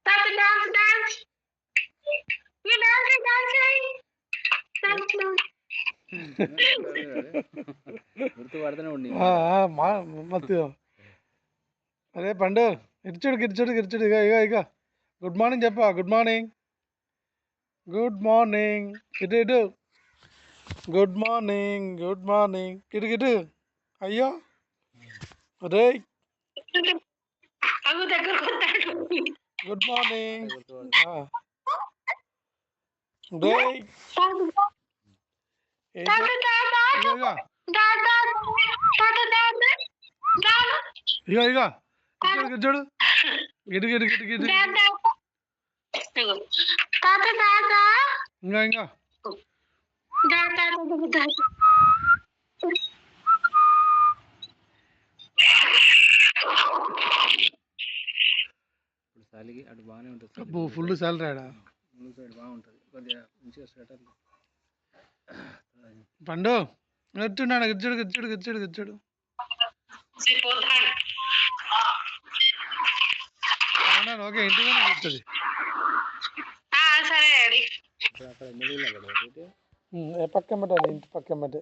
తాత dance dance ఈ dance dance గుర్తుపడుతూనే ఉండి మత్తు. అరే పండు ఇచ్చుడు గిరిచుడు గిరిచుడు ఇక ఇక ఇక గుడ్ మార్నింగ్ చెప్పా. గుడ్ మార్నింగ్ గుడ్ మార్నింగ్ ఇటు ఇటు గుడ్ మార్నింగ్ గుడ్ మార్నింగ్ ఇటు ఇటు. అయ్యో రే అవి దగ్గర గుడ్ మార్నింగ్ రే ఇక ఇక ఇచ్చాడు గిచ్చాడు గిటి గిటి గిటి గిటి ఇంకా ఇంకా ఇప్పుడు చలికి అటు బాగానే ఉంటుంది. అబ్బో ఫుల్ సాలరీ ఆడ ముందు సైడ్ బాగుంటుంది కొద్దిగా మంచిగా స్వెటర్లు. పండు గిచ్చున్నాడు గిచ్చాడు గిచ్చాడు గిచ్చాడు గిచ్చాడు. ఓకే ఇంటిగానే వస్తుంది. సరే అక్కడ మిడిల్ కదా పక్కన పెట్టాలి ఇంటి పక్కన పెట్టే